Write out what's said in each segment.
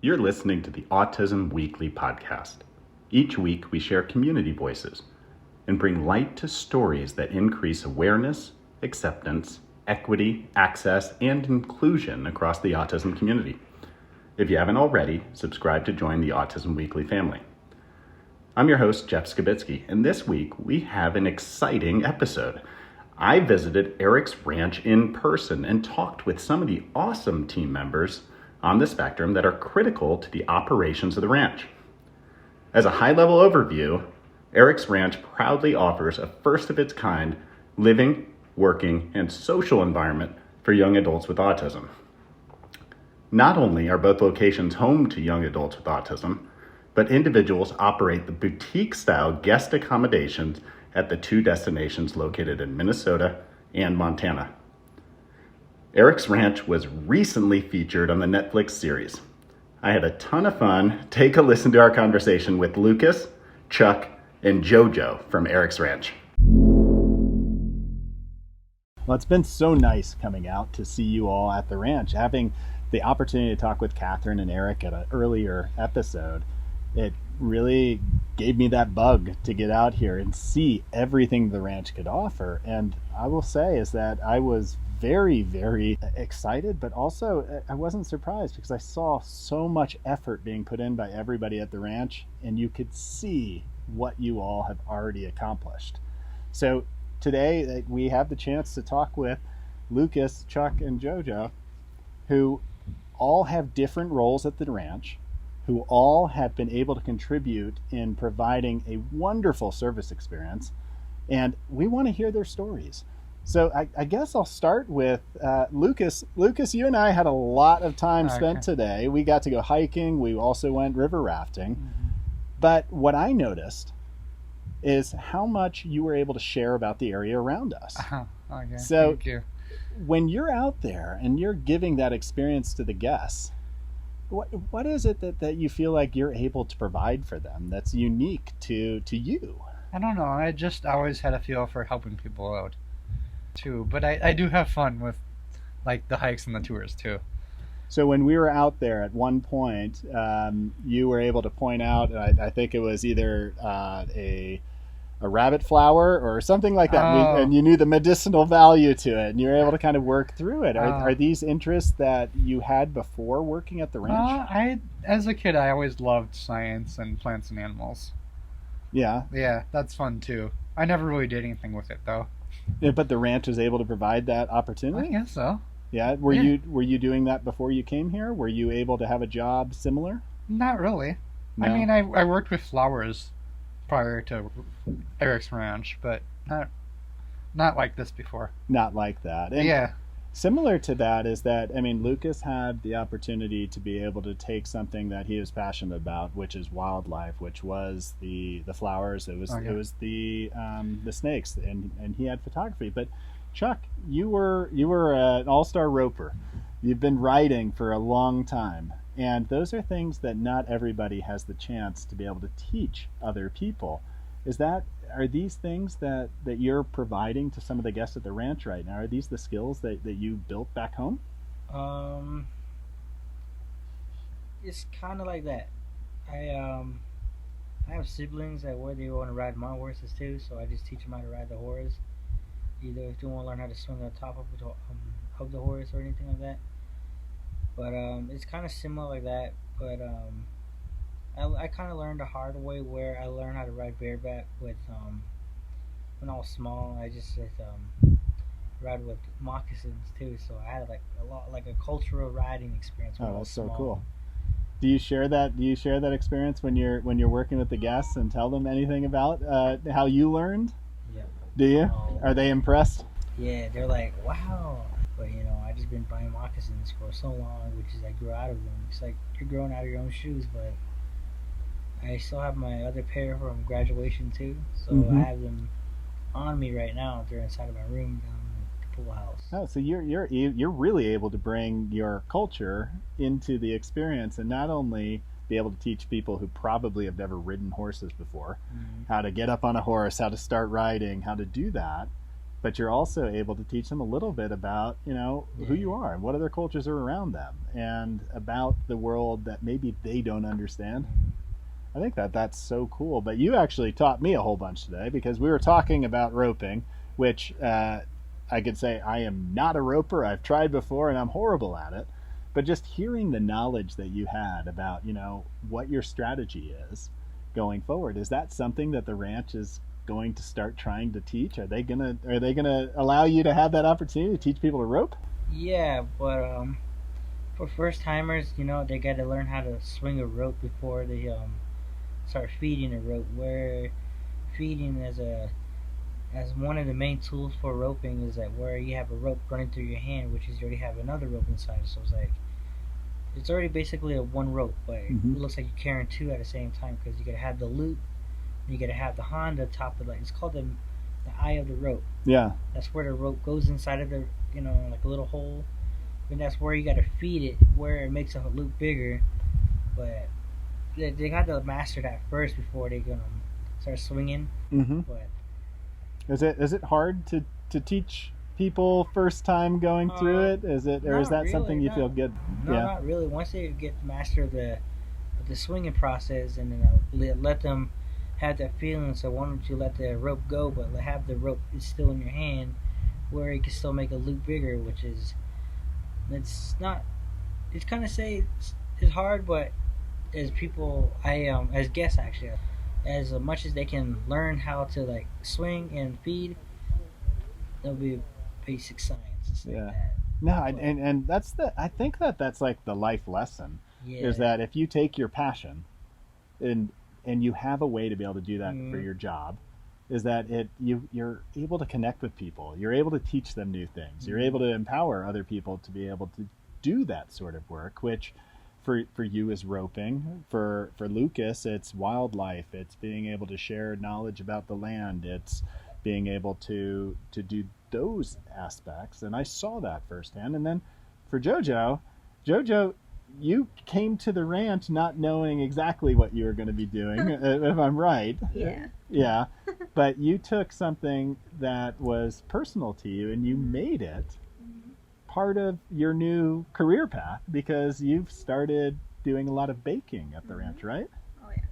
You're listening to the Autism Weekly podcast. Each week we share community voices and bring light to stories that increase awareness, acceptance, equity, access, and inclusion across the autism community. If you haven't already, subscribe to join the Autism Weekly family. I'm your host, Jeff Skibitsky, and this week we have an exciting episode. I visited Erik's ranch in person and talked with some of the awesome team members on the spectrum that are critical to the operations of the ranch. As a high-level overview, Erik's ranch proudly offers a first-of-its-kind living, working, and social environment for young adults with autism. Not only are both locations home to young adults with autism, but individuals operate the boutique-style guest accommodations at the two destinations located in Minnesota and Montana. Erik's Ranch was recently featured on the Netflix series. I had a ton of fun. Take a listen to our conversation with Lucas, Chuck, and JoJo from Erik's Ranch. Well, it's been so nice coming out to see you all at the ranch. Having the opportunity to talk with Catherine and Erik at an earlier episode, it really gave me that bug to get out here and see everything the ranch could offer. And I will say is that I was very, very excited, but also I wasn't surprised because I saw so much effort being put in by everybody at the ranch, and you could see what you all have already accomplished. So today we have the chance to talk with Lucas, Chuck, and JoJo, who all have different roles at the ranch, who all have been able to contribute in providing a wonderful service experience, and we want to hear their stories. So I guess I'll start with Lucas. Lucas, you and I had a lot of time spent today. We got to go hiking. We also went river rafting. Mm-hmm. But what I noticed is how much you were able to share about the area around us. Okay. So thank you. When you're out there and you're giving that experience to the guests, what is it that you feel like you're able to provide for them that's unique to you? I don't know. I just always had a feel for helping people out too. But I do have fun with like the hikes and the tours too. So when we were out there at one point, you were able to point out, I think it was either a rabbit flower or something like that, and you knew the medicinal value to it, and you were able to kind of work through it. Are these interests that you had before working at the ranch? As a kid, I always loved science and plants and animals. Yeah. Yeah, that's fun too. I never really did anything with it though. Yeah, but the ranch was able to provide that opportunity? I guess so. Yeah. Were you doing that before you came here? Were you able to have a job similar? Not really. No. I mean, I worked with flowers prior to Erik's Ranch, but not like this before. Not like that. And yeah. Similar to that is that, I mean, Lucas had the opportunity to be able to take something that he was passionate about, which is wildlife, which was the flowers. It was the snakes, and he had photography. But Chuck, you were an all-star roper. You've been riding for a long time, and those are things that not everybody has the chance to be able to teach other people. Are these things that you're providing to some of the guests at the ranch right now? Are these the skills that you built back home? It's kind of like that. I have siblings that they want to ride my horses too, so I just teach them how to ride the horse. Either if they want to learn how to swing on top of the horse or anything like that. But it's kind of similar like that. But I kind of learned the hard way where I learned how to ride bareback with when I was small. I just ride with moccasins too, so I had like a cultural riding experience when I was small. So cool. Do you share that experience when you're working with the guests and tell them anything about how you learned? Yeah. Do you? Are they impressed? Yeah, they're like, wow. But I just been buying moccasins for so long, which is I grew out of them. It's like you're growing out of your own shoes, but I still have my other pair from graduation too, so I have them on me right now. They're inside of my room down in the pool house. Oh, so you're really able to bring your culture into the experience, and not only be able to teach people who probably have never ridden horses before how to get up on a horse, how to start riding, how to do that, but you're also able to teach them a little bit about, who you are and what other cultures are around them and about the world that maybe they don't understand. I think that's so cool. But you actually taught me a whole bunch today because we were talking about roping, which I could say I am not a roper. I've tried before and I'm horrible at it. But just hearing the knowledge that you had about, what your strategy is going forward, is that something that the ranch is going to start trying to teach? Are they gonna allow you to have that opportunity to teach people to rope? Yeah, but for first timers, they got to learn how to swing a rope before they start feeding a rope. Where feeding as one of the main tools for roping is that where you have a rope running through your hand, which is you already have another rope inside. So it's already basically a one rope, but it looks like you're carrying two at the same time because you gotta have the loop, and you gotta have the Honda top of it's called the eye of the rope. Yeah. That's where the rope goes inside of the like a little hole, and that's where you gotta feed it, where it makes a loop bigger. But they got to master that first before they gonna start swinging. But is it hard to teach people first time going through it? Is that really, something you feel good? No, not really. Once they get the master of the swinging process, and then let them have that feeling. So why don't you let the rope go, but have the rope is still in your hand, where you can still make a loop bigger, which is it's kind of say it's hard, but as people, as guests actually, as much as they can learn how to swing and feed, there'll be basic science. Yeah. Like that. No, and that's I think that's like the life lesson. Yeah. Is that if you take your passion and you have a way to be able to do that for your job, is that you're able to connect with people. You're able to teach them new things. You're able to empower other people to be able to do that sort of work, which for you is roping. For Lucas, it's wildlife. It's being able to share knowledge about the land. It's being able to do those aspects. And I saw that firsthand. And then for JoJo, you came to the ranch not knowing exactly what you were going to be doing, if I'm right. Yeah. Yeah. But you took something that was personal to you and you made it part of your new career path because you've started doing a lot of baking at the ranch, right? Oh, yeah.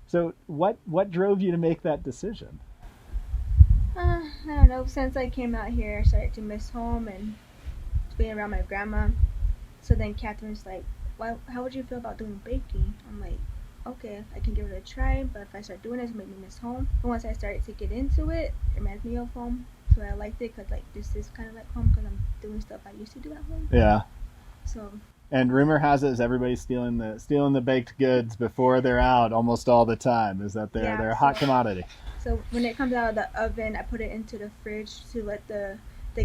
So what drove you to make that decision? I don't know. Since I came out here, I started to miss home and being around my grandma. So then Catherine's like, how would you feel about doing baking? I'm like, okay, I can give it a try, but if I start doing it, it's going to make me miss home. But once I started to get into it, it reminds me of home. So I liked it because this is kind of like home because I'm doing stuff I used to do at home. Yeah. So. And rumor has it is everybody's stealing the baked goods before they're out almost all the time. Is that they're a hot commodity? So when it comes out of the oven, I put it into the fridge to let the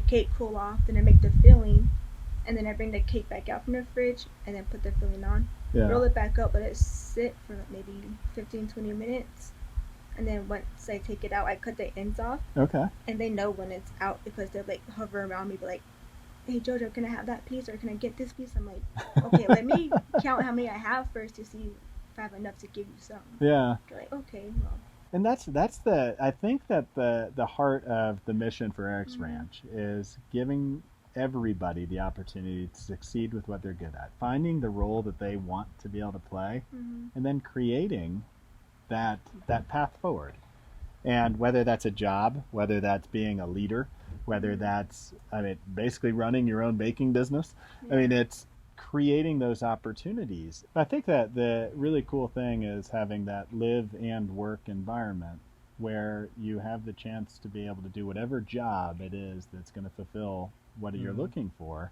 cake cool off. Then I make the filling, and then I bring the cake back out from the fridge and then put the filling on. Yeah. Roll it back up, let it sit for maybe 15-20 minutes. And then once I take it out, I cut the ends off. Okay. And they know when it's out because they're hover around me, be like, hey, JoJo, can I have that piece or can I get this piece? I'm like, okay, let me count how many I have first to see if I have enough to give you some. Yeah. They're like, okay, well. And that's I think that the heart of the mission for Erik's Ranch is giving everybody the opportunity to succeed with what they're good at, finding the role that they want to be able to play, and then creating that path forward. And whether that's a job, whether that's being a leader, whether that's basically running your own baking business, it's creating those opportunities. I think that the really cool thing is having that live and work environment where you have the chance to be able to do whatever job it is that's going to fulfill what you're looking for,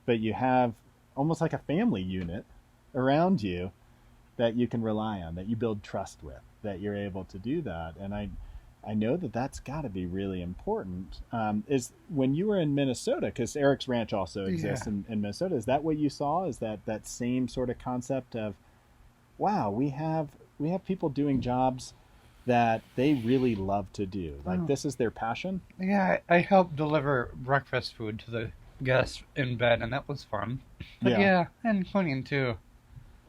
but you have almost like a family unit around you that you can rely on, that you build trust with, that you're able to do that. And I know that that's got to be really important. Is when you were in Minnesota, because Erik's Ranch also exists in Minnesota, is that what you saw? Is that same sort of concept of, wow, we have people doing jobs that they really love to do. This is their passion? Yeah, I helped deliver breakfast food to the guests in bed, and that was fun. But yeah, and cleaning too.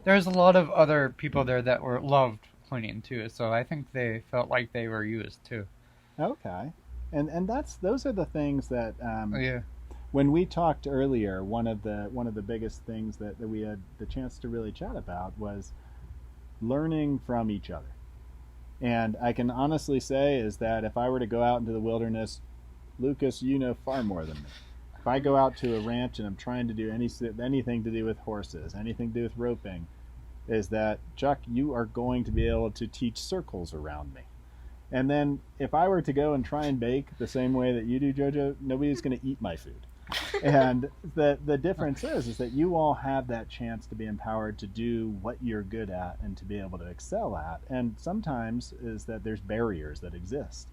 There's a lot of other people there that loved cleaning too, so I think they felt like they were used too. Okay. And those are the things that Yeah. when we talked earlier, one of the biggest things that we had the chance to really chat about was learning from each other. And I can honestly say is that if I were to go out into the wilderness, Lucas, you know far more than me. If I go out to a ranch and I'm trying to do anything to do with horses, anything to do with roping, is that, Chuck, you are going to be able to teach circles around me. And then if I were to go and try and bake the same way that you do, JoJo, nobody's going to eat my food. And the difference is that you all have that chance to be empowered to do what you're good at and to be able to excel at. And sometimes is that there's barriers that exist.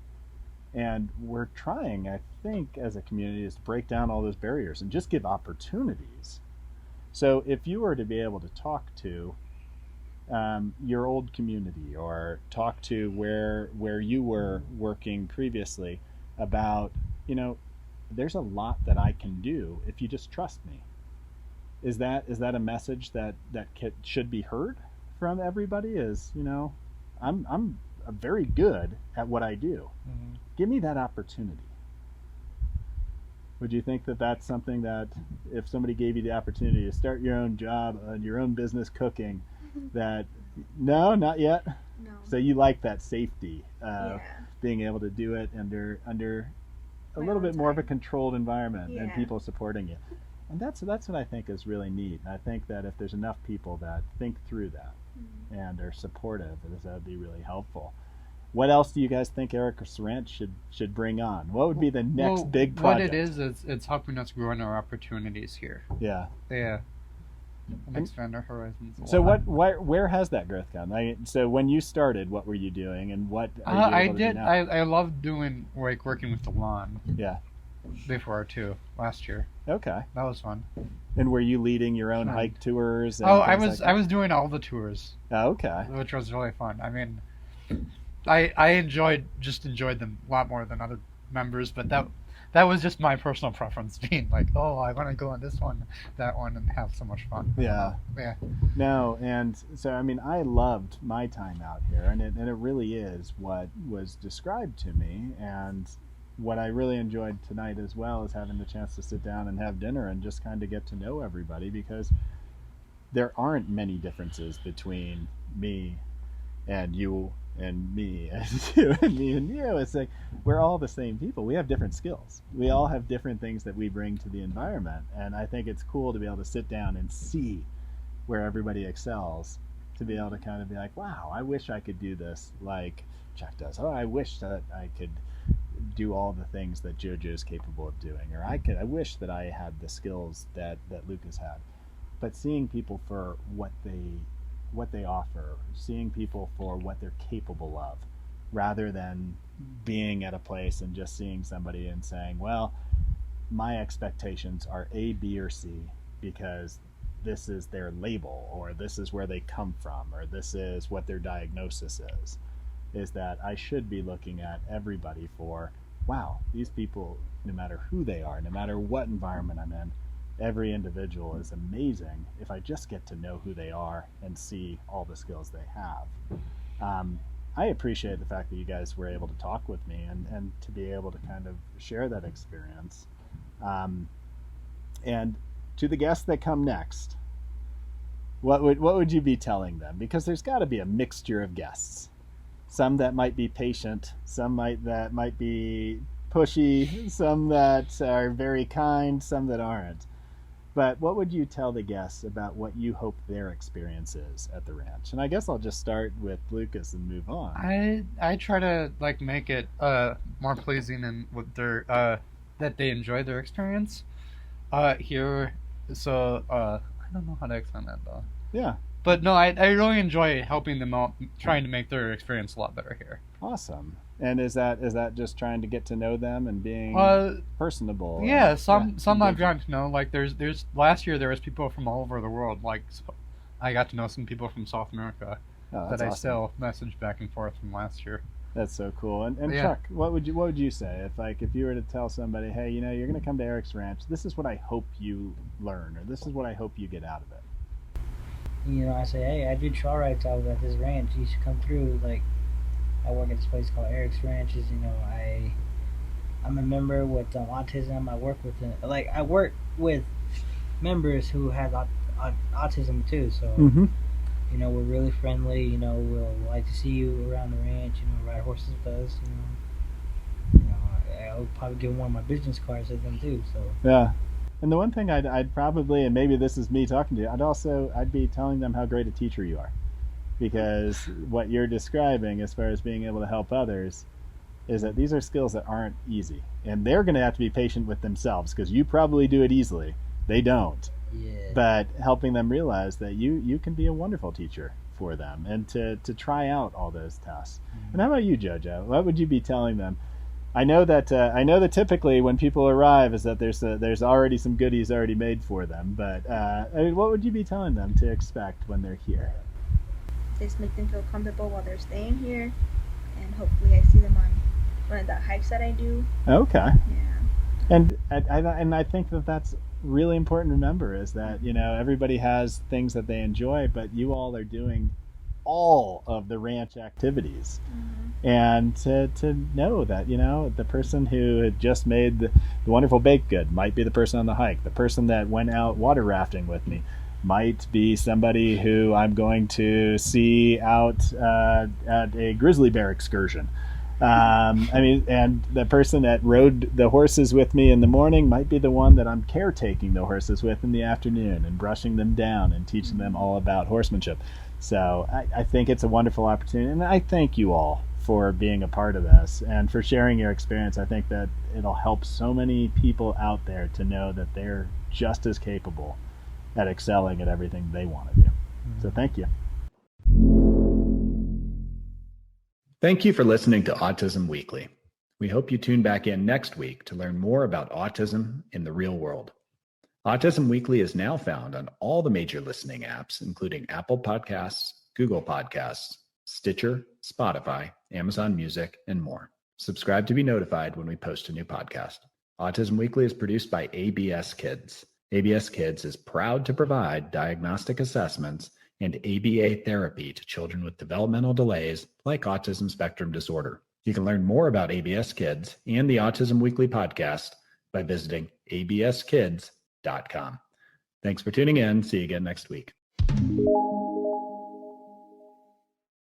And we're trying, I think, as a community, is to break down all those barriers and just give opportunities. So if you were to be able to talk to your old community or talk to where you were working previously about, there's a lot that I can do if you just trust me. Is that a message that should be heard from everybody? Is I'm very good at what I do. Mm-hmm. Give me that opportunity. Would you think that that's something that if somebody gave you the opportunity to start your own job and your own business cooking, that no, not yet? No. So you like that safety, Yeah. being able to do it under a My little own bit more of a time. controlled environment and Yeah. people supporting you. And that's what I think is really neat. I think that if there's enough people that think through that Mhm. and are supportive, that would be really helpful. What else do you guys think Eric's Ranch should bring on? What would be the next big project? What it is it's helping us grow in our opportunities here. Yeah. Yeah. And expand our horizons. So where has that growth come? So when you started, what were you doing, and what are you able to do now? I loved doing working with the lawn. Yeah. Before too, last year. Okay. That was fun. And were you leading your own Fun. hike tours? And I things was like I was doing all the tours, that? Oh, okay. which was really fun. I mean, I enjoyed them a lot more than other members, but that was just my personal preference, being like, oh, I want to go on this one, that one, and have so much fun. Yeah. Yeah. No, and so I mean, I loved my time out here, and it really is what was described to me, and what I really enjoyed tonight as well is having the chance to sit down and have dinner and just kind of get to know everybody, because there aren't many differences between me and you and me and you and me and you. It's like we're all the same people. We have different skills. We all have different things that we bring to the environment, and I think it's cool to be able to sit down and see where everybody excels, to be able to kind of be like, wow, I wish I could do this like Chuck does. Oh, I wish that I could do all the things that JoJo is capable of doing, or I wish that I had the skills that Lucas had. But seeing people for what they offer, seeing people for what they're capable of, rather than being at a place and just seeing somebody and saying, well, my expectations are A, B, or C because this is their label, or this is where they come from, or this is what their diagnosis is that I should be looking at everybody for, wow, these people, no matter who they are, no matter what environment I'm in, every individual is amazing if I just get to know who they are and see all the skills they have. I appreciate the fact that you guys were able to talk with me and to be able to kind of share that experience. And to the guests that come next, what would you be telling them? Because there's got to be a mixture of guests. Some that might be patient, some that might be pushy, some that are very kind, some that aren't. But what would you tell the guests about what you hope their experience is at the ranch? And I guess I'll just start with Lucas and move on. I try to make it more pleasing and with their that they enjoy their experience here. So I don't know how to explain that though. Yeah. But no, I really enjoy helping them out, trying to make their experience a lot better here. Awesome. And is that just trying to get to know them and being personable? Yeah, some I've gotten to know. Like there's last year there was people from all over the world. Like I got to know some people from South America that I still message back and forth from last year. That's so cool. And Yeah. Chuck, what would you say if you were to tell somebody, hey, you're going to come to Eric's Ranch, this is what I hope you learn, or this is what I hope you get out of it? I say, hey, I do trail rides out at this ranch. You should come through. Like, I work at this place called Eric's Ranches. I I'm a member with autism. I work with I work with members who have autism too. So Mm-hmm. we're really friendly. We'll like to see you around the ranch. Ride horses with us. I'll probably give one of my business cards to them too. So Yeah. And the one thing I'd probably, and maybe this is me talking to you, I'd be telling them how great a teacher you are, because what you're describing as far as being able to help others is that these are skills that aren't easy, and they're going to have to be patient with themselves because you probably do it easily. They don't. yeah. But helping them realize that you can be a wonderful teacher for them, and to try out all those tests. Mm-hmm. And how about you, JoJo? What would you be telling them? I know that typically when people arrive is that there's already some goodies already made for them. But what would you be telling them to expect when they're here? Just make them feel comfortable while they're staying here, and hopefully I see them on one of the hikes that I do. Okay. Yeah. And I think that's really important to remember, is that everybody has things that they enjoy, but you all are doing all of the ranch activities. Mm-hmm. And to know that the person who had just made the wonderful baked good might be the person on the hike. The person that went out water rafting with me might be somebody who I'm going to see out at a grizzly bear excursion. And the person that rode the horses with me in the morning might be the one that I'm caretaking the horses with in the afternoon and brushing them down and teaching them all about horsemanship. So I think it's a wonderful opportunity, and I thank you all for being a part of this and for sharing your experience. I think that it'll help so many people out there to know that they're just as capable at excelling at everything they want to do. So thank you. Thank you for listening to Autism Weekly. We hope you tune back in next week to learn more about autism in the real world. Autism Weekly is now found on all the major listening apps, including Apple Podcasts, Google Podcasts, Stitcher, Spotify, Amazon Music, and more. Subscribe to be notified when we post a new podcast. Autism Weekly is produced by ABS Kids. ABS Kids is proud to provide diagnostic assessments and ABA therapy to children with developmental delays like autism spectrum disorder. You can learn more about ABS Kids and the Autism Weekly podcast by visiting abskids.com. Thanks for tuning in. See you again next week.